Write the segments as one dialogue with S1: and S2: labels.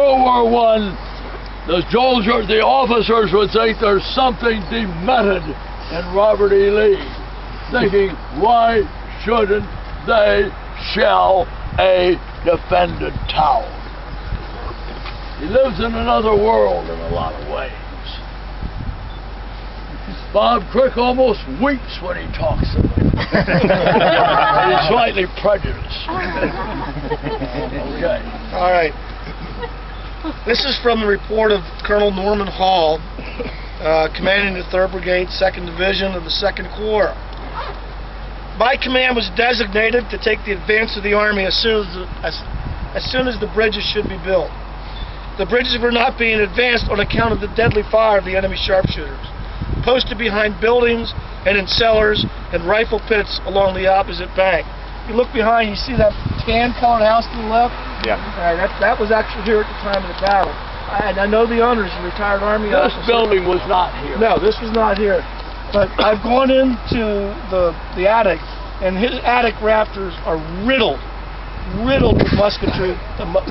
S1: World War I, the soldiers, the officers would think there's something demented in Robert E. Lee, thinking, why shouldn't they shell a defended town? He lives in another world in a lot of ways. Bob Crick almost weeps when he talks of it. He's slightly prejudiced. Okay.
S2: All right. This is from the report of Colonel Norman Hall, commanding the 3rd Brigade, 2nd Division of the 2nd Corps. My command was designated to take the advance of the Army as soon as the bridges should be built. The bridges were not being advanced on account of the deadly fire of the enemy sharpshooters, posted behind buildings and in cellars and rifle pits along the opposite bank. You look behind, you see that tan-colored house to the left?
S3: Yeah.
S2: That was actually here at the time of the battle. I know the owners, a retired Army officer.
S1: This building was not here.
S2: No, this was not here. But I've gone into the attic, and his attic rafters are riddled with musketry,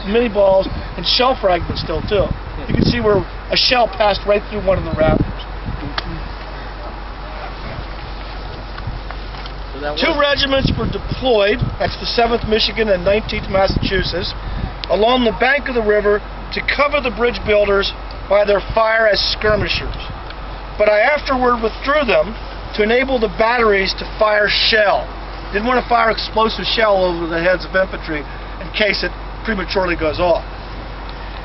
S2: mini balls, and shell fragments still too. You can see where a shell passed right through one of the rafters. Two regiments were deployed, that's the 7th Michigan and 19th Massachusetts, along the bank of the river to cover the bridge builders by their fire as skirmishers. But I afterward withdrew them to enable the batteries to fire shell. Didn't want to fire explosive shell over the heads of infantry in case it prematurely goes off.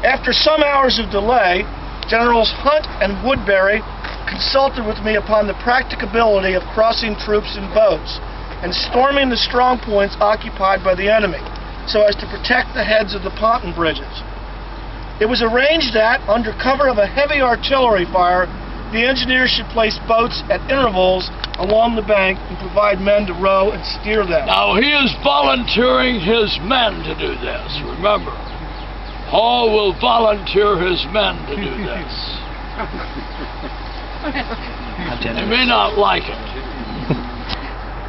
S2: After some hours of delay, Generals Hunt and Woodbury consulted with me upon the practicability of crossing troops in boats and storming the strong points occupied by the enemy so as to protect the heads of the ponton bridges. It was arranged that, under cover of a heavy artillery fire, the engineers should place boats at intervals along the bank and provide men to row and steer them.
S1: Now he is volunteering his men to do this, remember. Hall will volunteer his men to do this. They may not like it.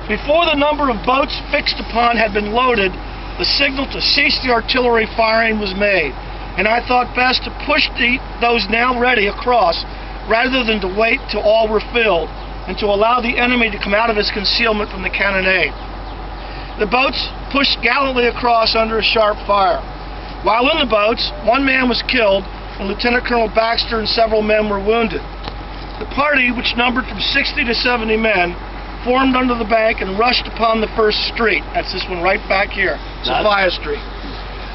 S2: Before the number of boats fixed upon had been loaded, the signal to cease the artillery firing was made, and I thought best to push those now ready across rather than to wait till all were filled and to allow the enemy to come out of his concealment from the cannonade. The boats pushed gallantly across under a sharp fire. While in the boats, one man was killed and Lieutenant Colonel Baxter and several men were wounded. The party, which numbered from 60 to 70 men, formed under the bank and rushed upon the first street. That's this one right back here, Sophia Street.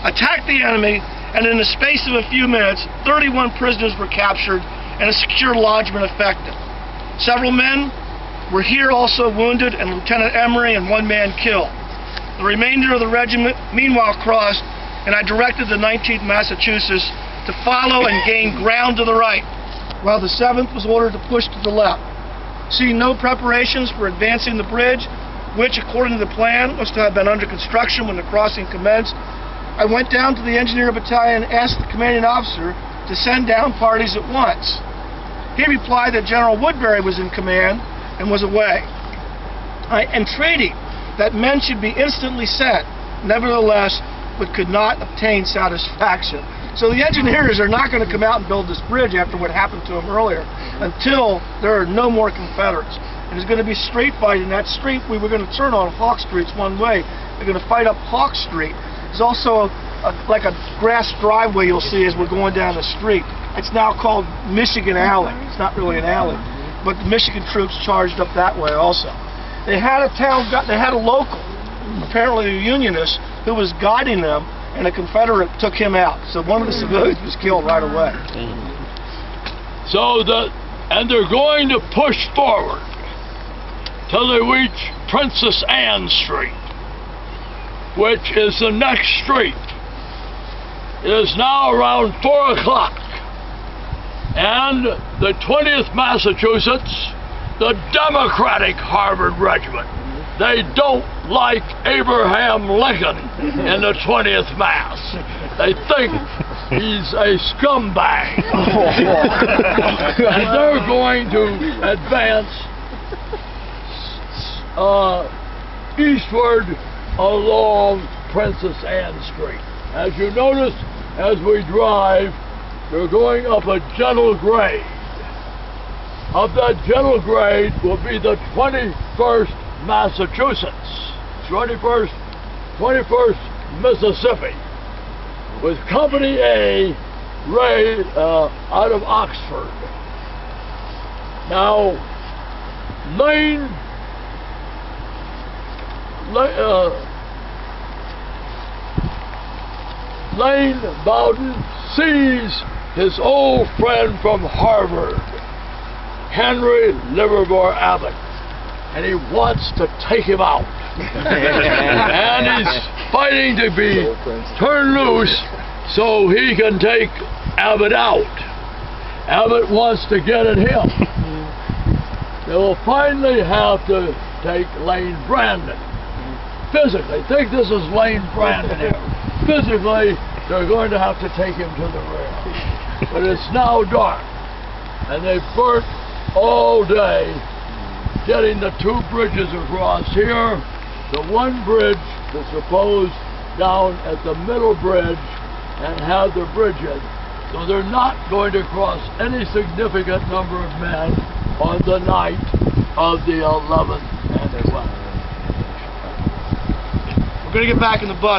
S2: Attacked the enemy, and in the space of a few minutes, 31 prisoners were captured and a secure lodgment effected. Several men were here also wounded, and Lieutenant Emery and one man killed. The remainder of the regiment meanwhile crossed, and I directed the 19th Massachusetts to follow and gain ground to the right, while the 7th was ordered to push to the left. Seeing no preparations for advancing the bridge, which, according to the plan, was to have been under construction when the crossing commenced, I went down to the engineer battalion and asked the commanding officer to send down parties at once. He replied that General Woodbury was in command and was away. I entreated that men should be instantly sent, nevertheless, but could not obtain satisfaction. So the engineers are not going to come out and build this bridge after what happened to them earlier until there are no more Confederates. And there's going to be street fighting. That street, we were going to turn on Hawk Street's one way. They're going to fight up Hawk Street. There's also like a grass driveway you'll see as we're going down the street. It's now called Michigan Alley. It's not really an alley, but the Michigan troops charged up that way also. They had a local, apparently a Unionist, who was guiding them, and a Confederate took him out. So one of the civilians was killed right away.
S1: And they're going to push forward till they reach Princess Anne Street, which is the next street. It is now around 4 o'clock, and the 20th Massachusetts, the Democratic Harvard Regiment, they don't like Abraham Lincoln in the 20th Mass. They think he's a scumbag. And they're going to advance eastward along Princess Anne Street. As you notice, as we drive, we're going up a gentle grade. Up that gentle grade will be the 21st Massachusetts, 21st Mississippi, with Company A, Ray, out of Oxford. Now, Lane Bowden sees his old friend from Harvard, Henry Livermore Abbott, and he wants to take him out. And he's fighting to be turned loose so he can take Abbott out. Abbott wants to get at him. They will finally have to take Lane Brandon. Physically, think this is Lane Brandon here. Physically, they're going to have to take him to the rear. But it's now dark, and they've burnt all day getting the two bridges across here. The one bridge that's supposed down at the middle bridge and have the bridge in. So they're not going to cross any significant number of men on the night of the 11th and 12th.
S2: We're going to get back in the bus.